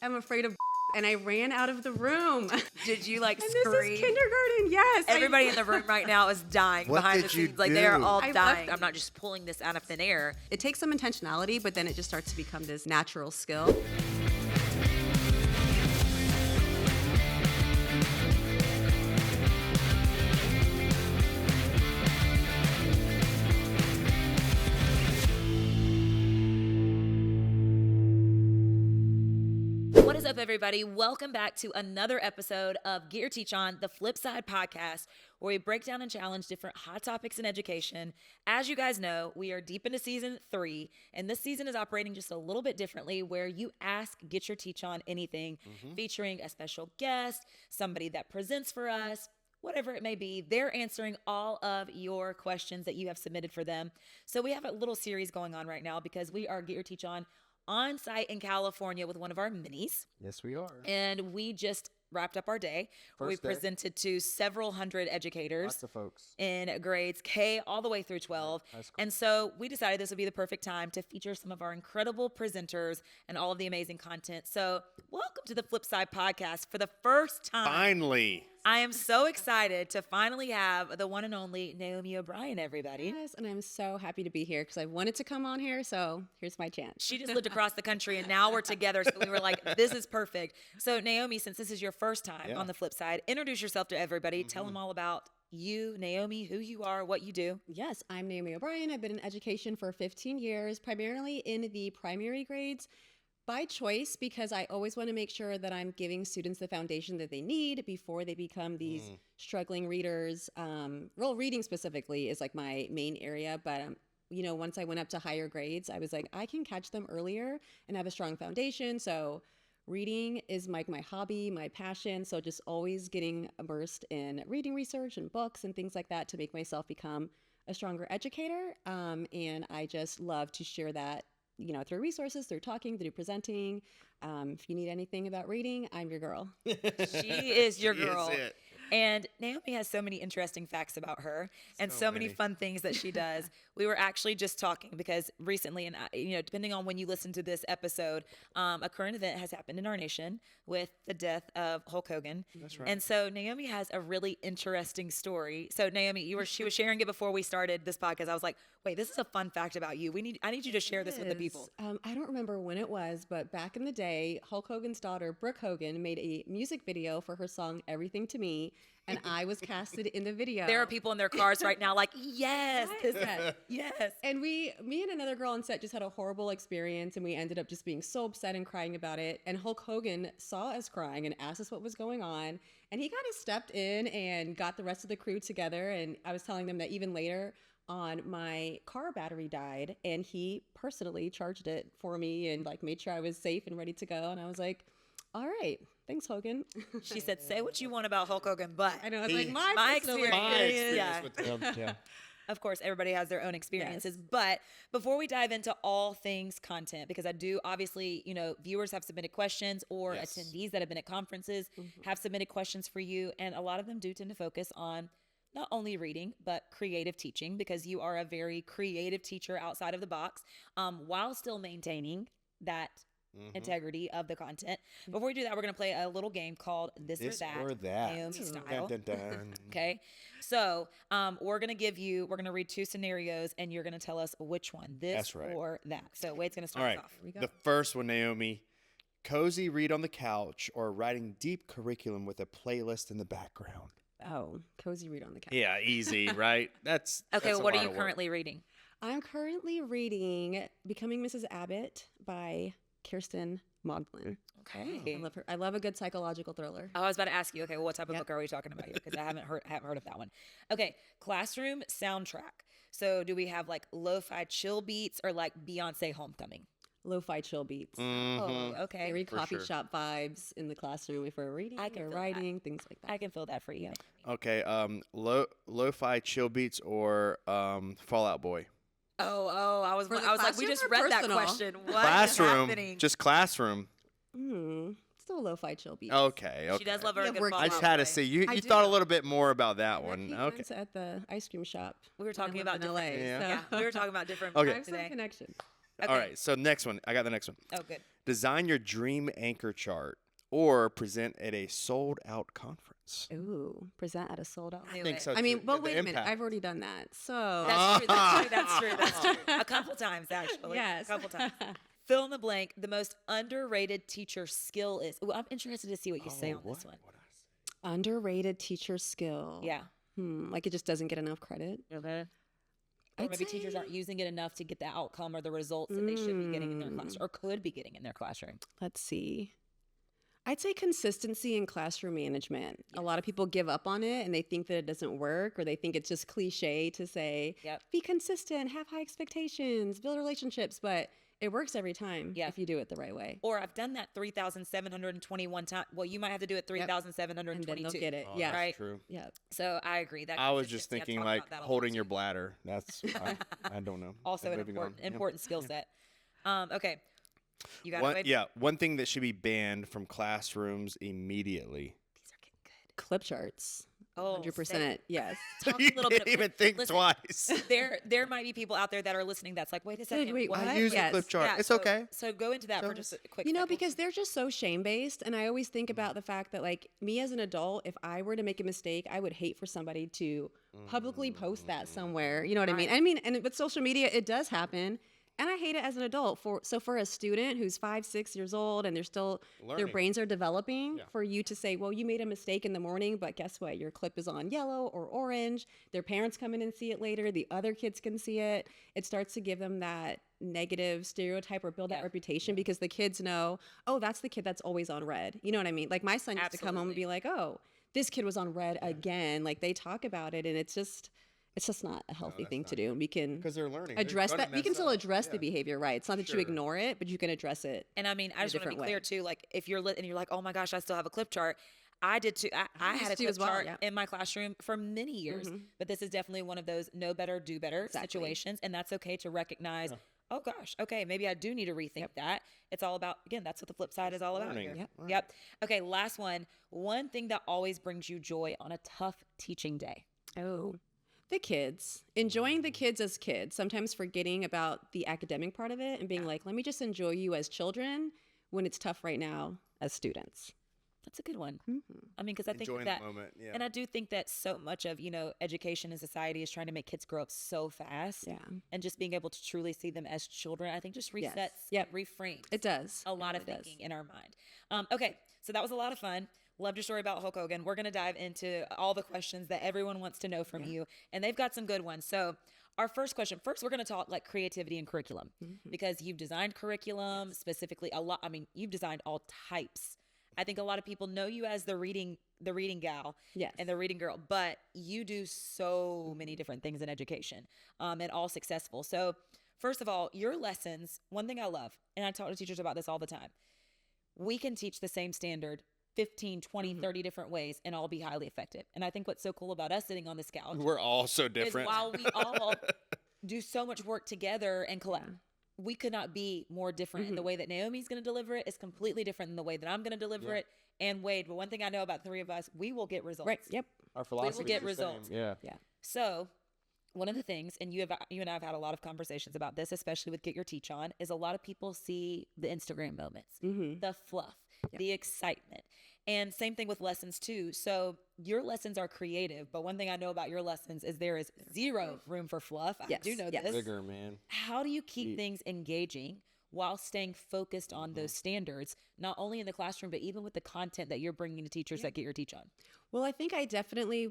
am afraid of and I ran out of the room. Did you like and scream? This is kindergarten, yes. Everybody in the room right now is dying What behind did the you scenes. Like they are do? all I dying. left- I'm not just pulling this out of thin air. It takes some intentionality, but then it just starts to become this natural skill. What is up, everybody? Welcome back to another episode of Get Your Teach On, the Flip Side podcast, where we break down and challenge different hot topics in education. As you guys know, we are deep into season 3, and this season is operating just a little bit differently, where you ask Get Your Teach On Anything, featuring a special guest, somebody that presents for us, whatever it may be. They're answering all of your questions that you have submitted for them. So we have a little series going on right now because we are Get Your Teach on site in California with one of our minis. Yes, we are. And we just wrapped up our day where we First day. presented to several hundred educators Lots of folks. in grades K all the way through 12. That's cool. And so we decided this would be the perfect time to feature some of our incredible presenters and all of the amazing content. So welcome to the Flip Side podcast for the first time. Finally. I am so excited to finally have the one and only Naomi O'Brien, everybody. Yes, and I'm so happy to be here because I wanted to come on here, so here's my chance. She just lived across the country, and now we're together. So we were like, this is perfect. So Naomi, since this is your first time on the Flip Side, introduce yourself to everybody. Tell them all about you, Naomi, who you are, what you do. Yes, I'm Naomi O'Brien. I've been in education for 15 years, primarily in the primary grades. By choice, because I always want to make sure that I'm giving students the foundation that they need before they become these struggling readers. Reading specifically is like my main area, but once I went up to higher grades, I was like, I can catch them earlier and have a strong foundation. So reading is my hobby, my passion. So just always getting immersed in reading research and books and things like that to make myself become a stronger educator. And I just love to share that through resources, through talking, through presenting. If you need anything about reading, I'm your girl. She is your She is girl. it. And Naomi has so many interesting facts about her and so many many. fun things that she does. We were actually just talking because recently, and depending on when you listen to this episode, a current event has happened in our nation with the death of Hulk Hogan. That's right. And so Naomi has a really interesting story. So Naomi, she was sharing it before we started this podcast. I was like, wait, this is a fun fact about you. I need you to share this with the people. I don't remember when it was, but back in the day, Hulk Hogan's daughter, Brooke Hogan, made a music video for her song "Everything to Me," and I was casted in the video. There are people in their cars right now like, yes, yes. And me and another girl on set just had a horrible experience, and we ended up just being so upset and crying about it. And Hulk Hogan saw us crying and asked us what was going on, and he kind of stepped in and got the rest of the crew together. And I was telling them that even later on, my car battery died, and he personally charged it for me and made sure I was safe and ready to go. And I was like, all right, thanks, Hogan. She said, say what you want about Hulk Hogan, but I know, it's like my personal experience. My experience Yeah. with them. Yeah. Of course, everybody has their own experiences. But before we dive into all things content, because I do obviously, viewers have submitted questions or Yes. attendees that have been at conferences have submitted questions for you. And a lot of them do tend to focus on not only reading, but creative teaching, because you are a very creative teacher outside of the box, while still maintaining that integrity of the content. Before we do that, we're going to play a little game called This or That. Naomi style. Dun, dun, dun. Okay. So we're going to read 2 scenarios, and you're going to tell us which one, this That's right. or that. So Wade's going to All start right. us off. we go. The first one, Naomi. Cozy read on the couch or writing deep curriculum with a playlist in the background. Oh, cozy read on the couch. Yeah, easy, right? That's Okay. that's a What are lot you of work. currently reading? I'm currently reading Becoming Mrs. Abbott by Kirsten Moglen. Okay. I love her. I love a good psychological thriller. Oh, I was about to ask you, okay, well, what type of Yep. book are we talking about here? Because I haven't heard of that one. Okay, classroom soundtrack. So do we have lo-fi chill beats or Beyonce Homecoming? Lo-fi chill beats. Oh, okay. Very for coffee sure. shop vibes in the classroom if we're reading I can or feel that. writing, things like that. I can feel that for you. Okay, lo-fi chill beats or Fallout Boy. I was For the like, we classroom just or read that personal? question. What is Classroom, happening? just classroom. Still lo-fi chill beats. Okay, okay. She does love her Yeah, a good we're- Fall I just Out had to Boy. see you. I You do. thought a little bit more about that Yeah, one. he Okay. went at the ice cream shop. We were talking when I about lived in LA. different. Yeah. Yeah, we were talking about different Okay. I have some today. connections. Okay. All right. So next one. I got the next one. Oh, good. Design your dream anchor chart or present at a sold out conference. Ooh, present at a sold out. Knew I think it. so. I mean, too. well, The wait a minute. impact. I've already done that. So That's true. That's true. That's true. That's true. A couple times, actually. yes. A couple times. Fill in the blank. The most underrated teacher skill is. Ooh, I'm interested to see what you say on this one. What I say? Underrated teacher skill. Yeah. Like it just doesn't get enough credit. Okay. Or I'd maybe teachers say- aren't using it enough to get the outcome or the results that they should be getting in their class or could be getting in their classroom. Let's see. I'd say consistency in classroom management. A lot of people give up on it and they think that it doesn't work, or they think it's just cliche to say, Yep. be consistent, have high expectations, build relationships, but it works every time Yeah. if you do it the right way. Or I've done that 3,721 times. Well, you might have to do it And then 3,722. they'll get it. Oh, yeah. that's Right. true. Yeah. So I agree. That I was just consistency, I've thinking talked like about that a lot holding your too. bladder. That's I don't know. Also an Moving on. important skill set. Okay. You got it, One, Wade? yeah, one thing that should be banned from classrooms immediately. These are getting good. Clip charts. Oh, 100%. Yes. Talk You a little bit didn't even think listen, twice. There might be people out there that are listening that's like, wait a second. wait, what? what? I use Yes. a clip chart. Yeah, It's so- okay. So go into that So- for just a quick You know, second. because they're just so shame based. And I always think about the fact that, like, me as an adult, if I were to make a mistake, I would hate for somebody to publicly post that somewhere. You know what I mean? Right. I mean, and with social media, it does happen. And I hate it as an adult. For a student who's 5, 6 years old and they're still, their Learning. brains are developing, Yeah. for you to say, well, you made a mistake in the morning, but guess what? Your clip is on yellow or orange. Their parents come in and see it later. The other kids can see it. It starts to give them that negative stereotype or build that Yeah. reputation because the kids know, oh, that's the kid that's always on red. You know what I mean? Like my son used to come home and Absolutely. be like, oh, this kid was on red again. Like they talk about it, and it's just not a healthy that's thing not to do. And we can Because they're learning. They're address gonna that. We can mess still up. address the Yeah. behavior, right? It's not that Sure. you ignore it, but you can address it. And I mean, I just want to be different way. clear too. Like, if you're and you're like, oh my gosh, I still have a clip chart. I did too. I used had a to clip as well, chart yeah. in my classroom for many years, but this is definitely one of those know better, do better Exactly. situations, and that's okay to recognize. Oh gosh, okay, maybe I do need to rethink that. It's all about, again, that's what the flip side is all about. Learning. Here. Yep. Right. Yep. Okay, last one. One thing that always brings you joy on a tough teaching day. Oh, the kids. Enjoying the kids as kids, sometimes forgetting about the academic part of it and being like, let me just enjoy you as children when it's tough right now as students. That's a good one. Mm-hmm. I mean, because I think Enjoying that, the moment. Yeah. and I do think that so much of, education and society is trying to make kids grow up so fast. Yeah. And just being able to truly see them as children, I think just resets, Yes. Yep. reframes It does. a lot It of really does. thinking in our mind. Okay, so that was a lot of fun. Loved your story about Hulk Hogan. We're going to dive into all the questions that everyone wants to know from you, and they've got some good ones. So our first question, first we're going to talk like creativity and curriculum, because you've designed curriculum specifically a lot. I mean, you've designed all types. I think a lot of people know you as the reading gal Yes. and the reading girl, but you do so many different things in education, and all successful. So first of all, your lessons, one thing I love, and I talk to teachers about this all the time, we can teach the same standard 15, 20, 30 different ways and all be highly effective. And I think what's so cool about us sitting on this couch We're all so different. is while we all do so much work together and collab, we could not be more different. And the way that Naomi's going to deliver it is completely different than the way that I'm going to deliver it. And Wade, but one thing I know about the three of us, we will get results. Right. Yep. Our philosophy get is the same. results. Yeah. Yeah. So one of the things, and you and I have had a lot of conversations about this, especially with Get Your Teach On, is a lot of people see the Instagram moments, the fluff, the excitement. And same thing with lessons too. So your lessons are creative, but one thing I know about your lessons is there is zero room for fluff. Yes, I do know yes. this. Bigger, man. How do you keep things engaging while staying focused on those standards, not only in the classroom, but even with the content that you're bringing to teachers that Get Your Teach On? Well, I think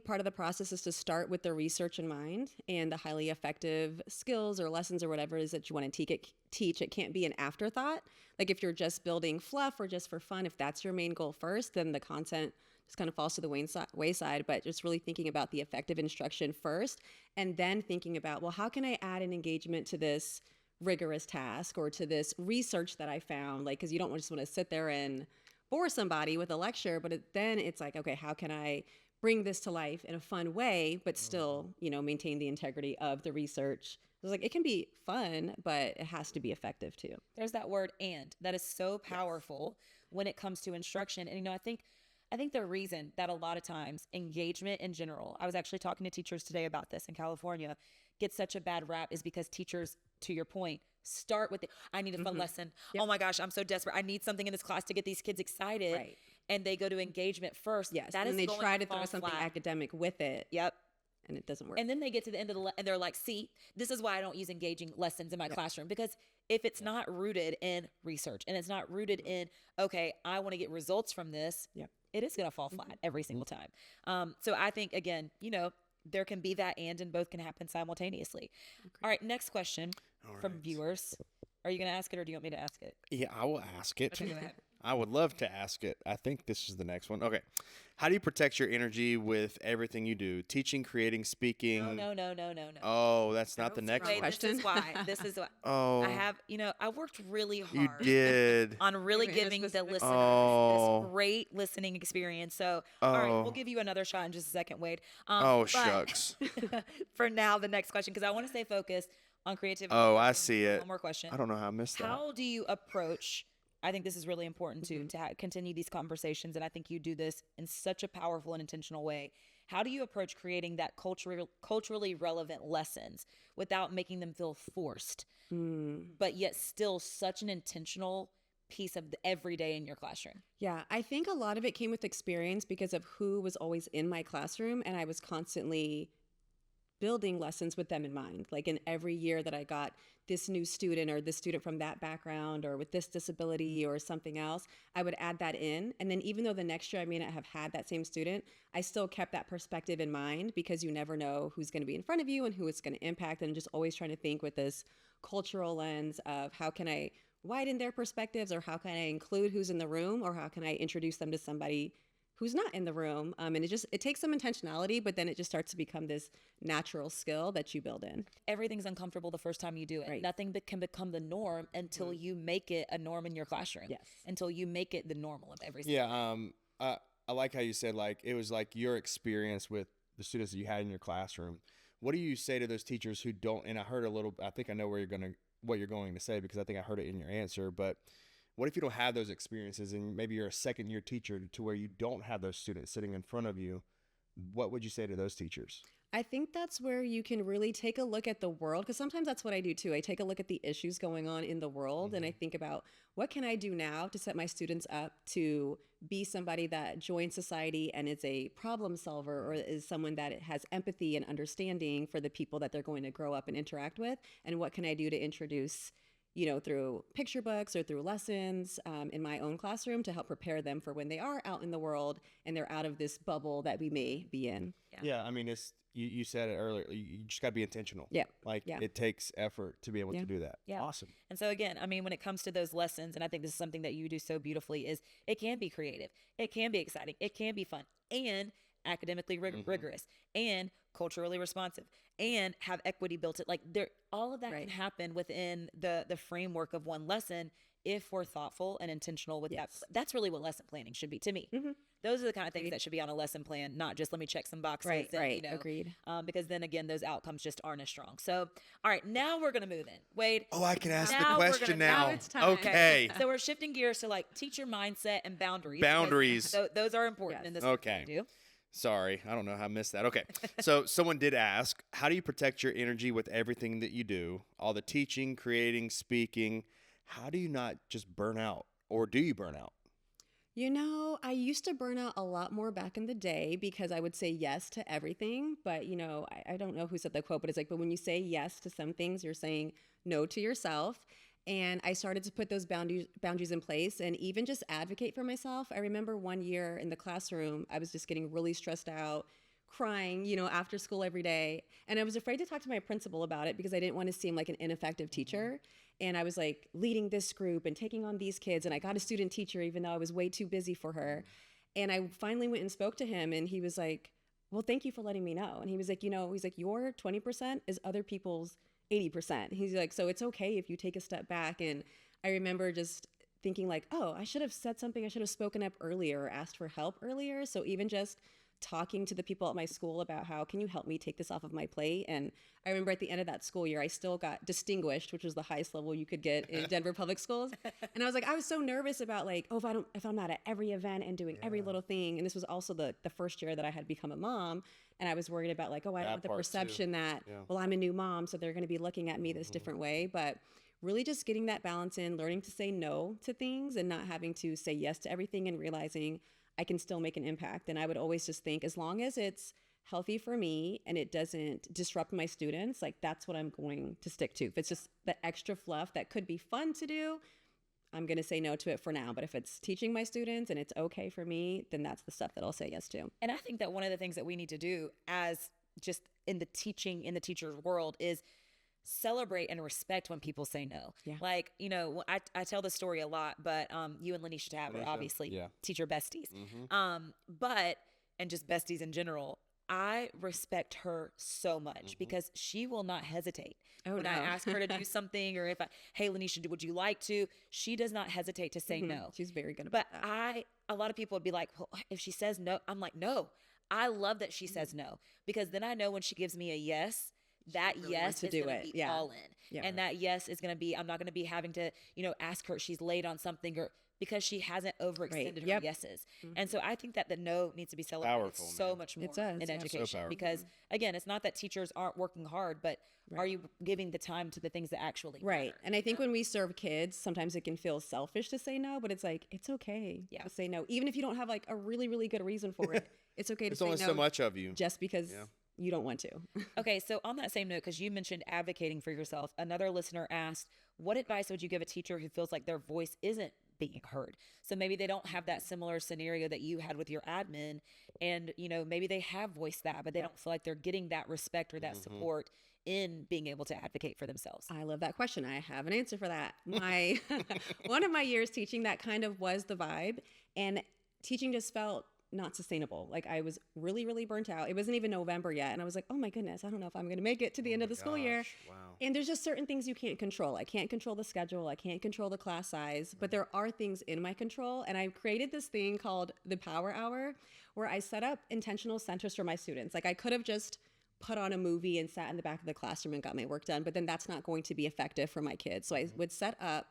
part of the process is to start with the research in mind and the highly effective skills or lessons or whatever it is that you want to teach. It can't be an afterthought. Like if you're just building fluff or just for fun, if that's your main goal first, then the content just kind of falls to the wayside. But just really thinking about the effective instruction first, and then thinking about, well, how can I add an engagement to this rigorous task or to this research that I found? Like, because you don't just want to sit there and bore somebody with a lecture, but then it's like, okay, how can I bring this to life in a fun way, but still, maintain the integrity of the research? It's like, it can be fun, but it has to be effective too. There's that word "and" that is so powerful when it comes to instruction. And I think the reason that a lot of times engagement in general, I was actually talking to teachers today about this in California, gets such a bad rap is because teachers, to your point, Start with I need a fun lesson. Yep. Oh my gosh, I'm so desperate. I need something in this class to get these kids excited. Right. And they go to engagement first. Yes. That and is they going try to fall throw something flat. academic with it. Yep. And it doesn't work. And then they get to the end of and they're like, see, this is why I don't use engaging lessons in my classroom, because if it's not rooted in research and it's not rooted in, okay, I want to get results from this, it is going to fall flat every single time. So I think, again, there can be that and both can happen simultaneously. Okay. All right, next question from viewers. Are you going to ask it or do you want me to ask it? Yeah, I will ask it. Okay, go ahead. I would love to ask it. I think this is the next one. Okay. How do you protect your energy with everything you do? Teaching, creating, speaking? No. Oh, that's not the next one. question. This is why. Oh. I have, I worked really hard. You did. On really giving the listeners this great listening experience. So, all right, we'll give you another shot in just a second, Wade. Shucks. For now, the next question, because I want to stay focused on creativity. Oh, I see it. One more question. I don't know how I missed that. How do you approach... I think this is really important to continue these conversations, and I think you do this in such a powerful and intentional way. How do you approach creating that culturally relevant lessons without making them feel forced, but yet still such an intentional piece of the everyday in your classroom? Yeah, I think a lot of it came with experience because of who was always in my classroom, and I was constantly building lessons with them in mind. Like in every year that I got this new student or this student from that background or with this disability or something else, I would add that in. And then even though the next year I may not have had that same student, I still kept that perspective in mind because you never know who's going to be in front of you and who it's going to impact. And just always trying to think with this cultural lens of how can I widen their perspectives, or how can I include who's in the room, or how can I introduce them to somebody who's not in the room. And it takes some intentionality, but then it just starts to become this natural skill that you build in. Everything's uncomfortable the first time you do it. Right. Nothing can become the norm until you make it a norm in your classroom. Yes. Until you make it the normal of everything. Yeah. I like how you said, like, it was like your experience with the students that you had in your classroom. What do you say to those teachers who don't, and I think I know what you're going to say, because I think I heard it in your answer, but what if you don't have those experiences and maybe you're a second year teacher to where you don't have those students sitting in front of you? What would you say to those teachers? I think that's where you can really take a look at the world, because sometimes that's what I do too. I take a look at the issues going on in the world, and I think about what can I do now to set my students up to be somebody that joins society and is a problem solver, or is someone that has empathy and understanding for the people that they're going to grow up and interact with, and what can I do to introduce through picture books or through lessons in my own classroom to help prepare them for when they are out in the world and they're out of this bubble that we may be in. Yeah, I mean, it's you said it earlier. You just got to be intentional. Yeah. It takes effort to be able to do that. Yeah. Awesome. And so again, I mean, when it comes to those lessons, and I think this is something that you do so beautifully, is it can be creative, it can be exciting, it can be fun, and academically rigorous, and culturally responsive, and have equity built it. Like all of that can happen within the framework of one lesson if we're thoughtful and intentional with that. That's really what lesson planning should be to me. Those are the kind of things that should be on a lesson plan, not just let me check some boxes. Right. Agreed. Because then again, those outcomes just aren't as strong. So, all right, now we're going to move in. Wade. Oh, I can ask the now we're question gonna- now. Now it's time. Okay. So we're shifting gears to like teacher mindset and boundaries. Boundaries. So those are important in this. Okay. We do. Sorry, I don't know how I missed that. Okay. So someone did ask, how do you protect your energy with everything that you do? All the teaching, creating, speaking. How do you not just burn out? Or do you burn out? I used to burn out a lot more back in the day because I would say yes to everything. But, I don't know who said the quote, but it's like, but when you say yes to some things, you're saying no to yourself. And I started to put those boundaries in place and even just advocate for myself. I remember one year in the classroom, I was just getting really stressed out, crying, after school every day. And I was afraid to talk to my principal about it because I didn't want to seem like an ineffective teacher. And I was like leading this group and taking on these kids. And I got a student teacher, even though I was way too busy for her. And I finally went and spoke to him, and he was like, well, thank you for letting me know. And he was like, your 20% is other people's 80%. He's like, so it's okay if you take a step back. And I remember just thinking like, oh, I should have said something. I should have spoken up earlier or asked for help earlier. So even just talking to the people at my school about how can you help me take this off of my plate. And I remember at the end of that school year, I still got distinguished, which was the highest level you could get in Denver public schools. And I was like, I was so nervous about like, oh, if I'm not at every event and doing every little thing. And this was also the first year that I had become a mom. And I was worried about like, oh, I don't want the perception that, well, I'm a new mom, so they're going to be looking at me this different way. But really just getting that balance in, learning to say no to things and not having to say yes to everything, and realizing I can still make an impact. And I would always just think, as long as it's healthy for me and it doesn't disrupt my students, like that's what I'm going to stick to. If it's just the extra fluff that could be fun to do, I'm going to say no to it for now. But if it's teaching my students and it's okay for me, then that's the stuff that I'll say yes to. And I think that one of the things that we need to do as just in the teacher's world is celebrate and respect when people say no. Yeah. Like, you know, I tell the story a lot, but you and Lanisha Tabor, obviously, Yeah. teacher besties. But, and just besties in general, I respect her so much because she will not hesitate. When I ask her to do something, or if hey, Lanisha, would you like to? She does not hesitate to say no. She's very good about But that. a lot of people would be like, well, if she says no, I'm like, no. I love that she says no, because then I know when she gives me a yes, that yes to is do going to it. be Yeah. all in. Yeah. And that yes is going to be, I'm not going to be having to, you know, ask her if she's late on something, or because she hasn't overextended her Yep. yeses. And so I think that the no needs to be celebrated Powerful, so man. much more It does, in yeah. education. powerful. Because again, it's not that teachers aren't working hard, but are you giving the time to the things that actually Right. matter? And I think when we serve kids, sometimes it can feel selfish to say no, but it's like, it's okay to say no. Even if you don't have like a really, really good reason for it, it's okay to It's say only no so much of you. just because you don't want to. Okay, so on that same note, because you mentioned advocating for yourself, another listener asked, what advice would you give a teacher who feels like their voice isn't being heard? So maybe they don't have that similar scenario that you had with your admin, and you know, maybe they have voiced that, but they don't feel like they're getting that respect or that support in being able to advocate for themselves. I love that question. I have an answer for that. My one of my years teaching, that kind of was the vibe, and teaching just felt not sustainable. Like I was really, really burnt out. It wasn't even November yet, and I was like, oh my goodness, I don't know if I'm going to make it to the end of the school year. Wow. And there's just certain things you can't control. I can't control the schedule. I can't control the class size, but there are things in my control. And I created this thing called the Power Hour, where I set up intentional centers for my students. Like I could have just put on a movie and sat in the back of the classroom and got my work done, but then that's not going to be effective for my kids. So I would set up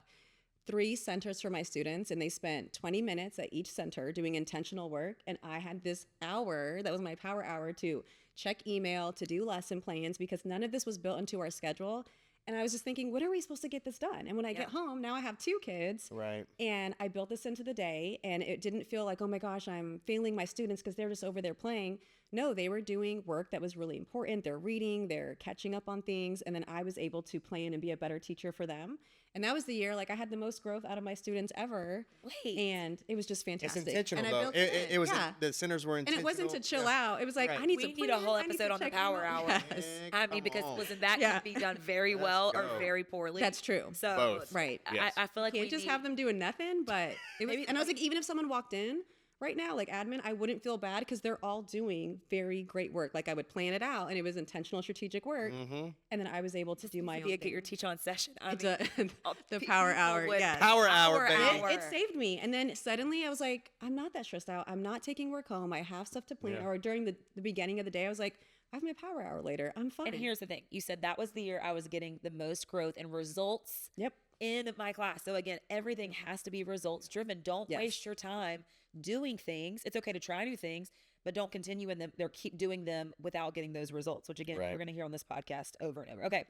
3 centers for my students, and they spent 20 minutes at each center doing intentional work. And I had this hour, that was my power hour, to check email, to do lesson plans, because none of this was built into our schedule. And I was just thinking, when are we supposed to get this done? And when I get home, now I have 2 kids. Right. And I built this into the day, and it didn't feel like, oh my gosh, I'm failing my students because they're just over there playing. No, they were doing work that was really important. They're reading, they're catching up on things. And then I was able to plan and be a better teacher for them. And that was the year, like I had the most growth out of my students ever. Wait. And it was just It's fantastic. intentional and though. I built It was yeah. the centers were And intentional. it wasn't to chill out. It was like, Right. I need We to need plan, a whole I need episode to on the check power email. hour. Yes. I mean, because Come on. listen, that Yeah. can be done very well or go. very poorly. That's true. So Both. Right. Yes. I feel like Can't we just need- have them doing nothing, but it was, Maybe- and I was like, even if someone walked in right now, like admin, I wouldn't feel bad because they're all doing very great work. Like I would plan it out, and it was intentional strategic work. And then I was able to do my own be a get thing. your teach on session. I It's mean, the power hour, would- yes. Power hour, baby. It saved me. And then suddenly I was like, I'm not that stressed out. I'm not taking work home. I have stuff to plan. Yeah. Or during the beginning of the day, I was like, I have my power hour later. I'm fine. And here's the thing. You said that was the year I was getting the most growth and results Yep. in my class. So again, everything has to be results driven. Don't Yes. waste your time doing things. It's okay to try new things, but don't continue in them or keep doing them without getting those results, which again, Right. we're going to hear on this podcast over and over. Okay.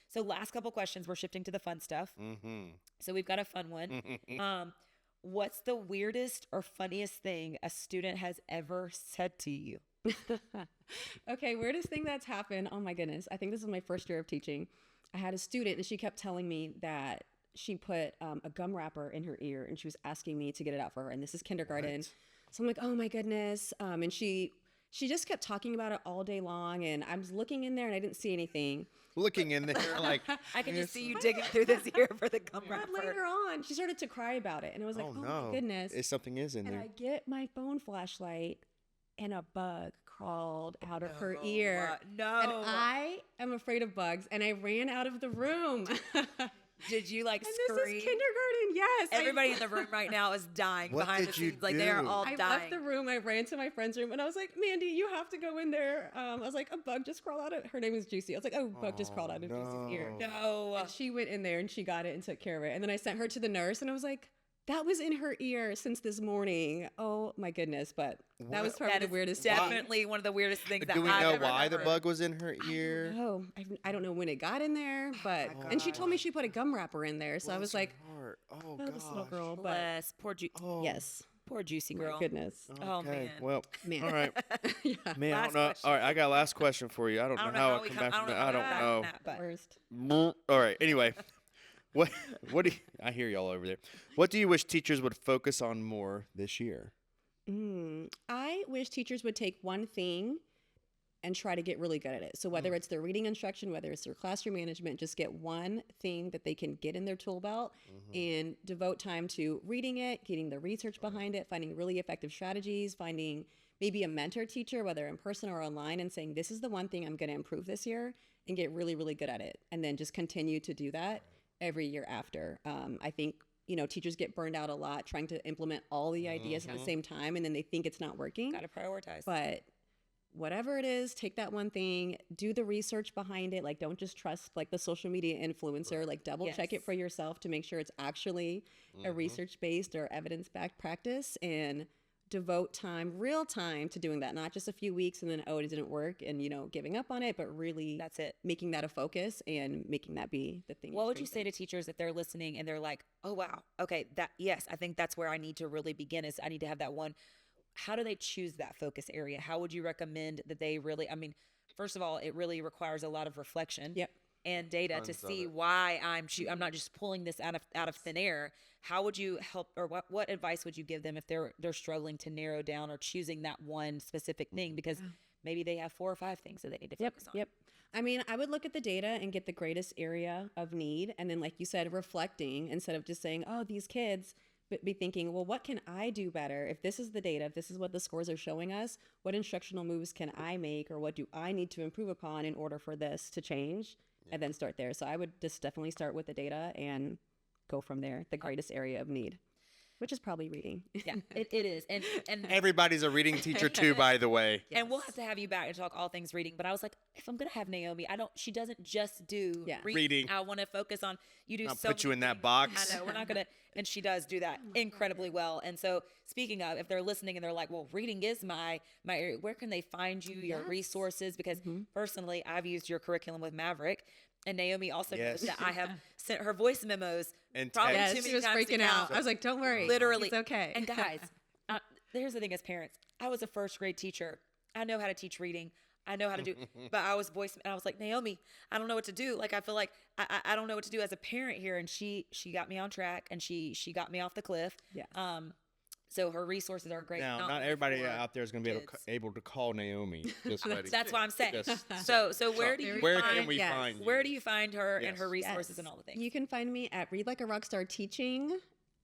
So last couple questions, we're shifting to the fun stuff. So we've got a fun one. What's the weirdest or funniest thing a student has ever said to you? Okay, weirdest thing that's happened. Oh my goodness. I think this is my first year of teaching. I had a student and she kept telling me that she put a gum wrapper in her ear and she was asking me to get it out for her. And this is kindergarten. So I'm like, oh my goodness. And she just kept talking about it all day long. And I was looking in there and I didn't see anything. Looking in there like I can just see you digging through this ear for the gum But wrapper. later on, she started to cry about it. And I was like, oh oh no. my goodness. Something is in And there. I get my phone flashlight and a bug crawled out of her ear. No. And I am afraid of bugs. And I ran out of the room. Did you like And scream? this is kindergarten, yes. Everybody in the room right now is dying What behind the did you scenes. Like they are do? all I dying. left the room. I ran to my friend's room and I was like, Mandy, you have to go in there. I was like, a bug just crawled out of her name is Juicy. I was like, oh, bug just crawled out of Juicy's ear. No. And she went in there and she got it and took care of it. And then I sent her to the nurse and I was like, That was in her ear since this morning. Oh my goodness. But that was probably That the is weirdest thing. definitely one of the weirdest things that Do we I've know ever why the heard. bug was in her ear? Oh, I don't know when it got in there, but and she told me she put a gum wrapper in there, so I was like, Heart. Oh, oh, this little gosh. girl. But Bless. Poor, Oh, yes, poor juicy my girl. goodness, Oh, okay. man. Well, man. all right. Yeah, Man, I Last don't know. question. All right, I got a last question for you. I don't, I don't know how I we come come- back from that. how I we don't come back know. from that, but worst. All right. Anyway, what do you, I hear y'all over there? What do you wish teachers would focus on more this year? I wish teachers would take one thing and try to get really good at it. So whether it's their reading instruction, whether it's their classroom management, just get one thing that they can get in their tool belt and devote time to reading it, getting the research behind it, finding really effective strategies, finding maybe a mentor teacher, whether in person or online, and saying, this is the one thing I'm going to improve this year, and get really, really good at it. And then just continue to do that every year after. I think, teachers get burned out a lot trying to implement all the ideas at the same time, and then they think it's not working. got to prioritize. But whatever it is, take that one thing, do the research behind it. Like, don't just trust like the social media influencer, like double check Yes. it for yourself to make sure it's actually a research-based or evidence-backed practice, and devote time, real time, to doing that. Not just a few weeks and then, oh, it didn't work and, giving up on it, but really That's it. making that a focus and making that be the thing. What would you say to teachers if they're listening and they're like, oh, wow, okay, yes, I think that's where I need to really begin, is I need to have that one. How do they choose that focus area? How would you recommend that they really, first of all, it really requires a lot of reflection. Yep. And data to see why I'm not just pulling this out of thin air. How would you help, or what advice would you give them if they're struggling to narrow down or choosing that one specific thing, because maybe they have 4 or 5 things that they need to focus on? Yep. I would look at the data and get the greatest area of need, and then, like you said, reflecting instead of just saying, oh, these kids, but be thinking, well, what can I do better? If this is the data, if this is what the scores are showing us, what instructional moves can I make, or what do I need to improve upon in order for this to change? And then start there. So I would just definitely start with the data and go from there. The greatest area of need, which is probably reading. Yeah, it is. And Everybody's a reading teacher too, by the way. and we'll have to have you back and talk all things reading. But I was like, if I'm gonna have Naomi, she doesn't just do Reading. I want to focus on, you do I'll so put you many in that things. box. I know, we're not gonna, and she does do that incredibly well. And so, speaking of, if they're listening and they're like, well, reading is my area, where can they find you, your resources? Because personally, I've used your curriculum with Maverick. And Naomi also knows that I have sent her voice memos And probably text. too Yes, many she was times to freaking out. count. I was like, don't worry. Literally. It's okay. And guys, here's the thing as parents. I was a first grade teacher. I know how to teach reading. I know how to do, but I was like, Naomi, I don't know what to do. Like, I feel like I don't know what to do as a parent here. And she got me on track, and she got me off the cliff. Yes. So her resources are great. Now, not only everybody for out there is going to be kids. able to call Naomi. Just ready. That's what I'm saying. Just- So where do you Where find, can we yes. find you? where do you find her and her Yes. resources Yes. and all the things? You can find me at Read Like a Rockstar Teaching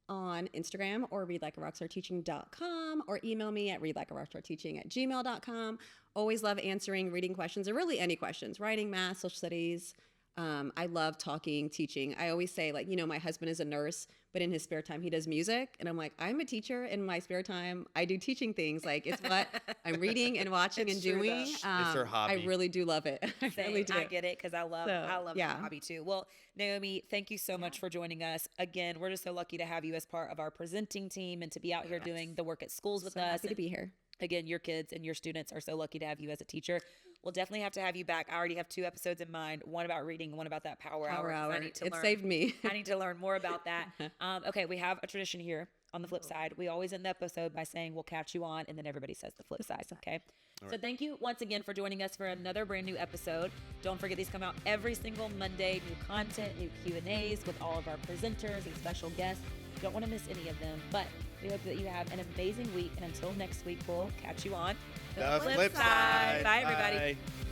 on Instagram, or readlikearockstarteaching.com, or email me at readlikearockstarteaching@gmail.com. Always love answering reading questions, or really any questions, writing, math, social studies. I love talking, teaching. I always say, like, my husband is a nurse, but in his spare time, he does music. And I'm like, I'm a teacher. In my spare time, I do teaching things. Like, it's what I'm reading and watching It's and true, doing. though. It's her hobby. I really do love it. I really do. I get it, because I love yeah. my hobby too. Well, Naomi, thank you so much for joining us. Again, we're just so lucky to have you as part of our presenting team and to be out here doing the work at schools with So us. happy to be here. Again, your kids and your students are so lucky to have you as a teacher. We'll definitely have to have you back. I already have 2 episodes in mind, one about reading and one about that power hour. 'Cause I need to It learn. saved me. I need to learn more about that. Okay, we have a tradition here on the flip side. We always end the episode by saying we'll catch you on, and then everybody says the flip side, okay? So thank you once again for joining us for another brand new episode. Don't forget, these come out every single Monday. New content, new Q&As with all of our presenters and special guests. Don't want to miss any of them, but we hope that you have an amazing week. And until next week, we'll catch you on The flip side. Bye, everybody. Bye.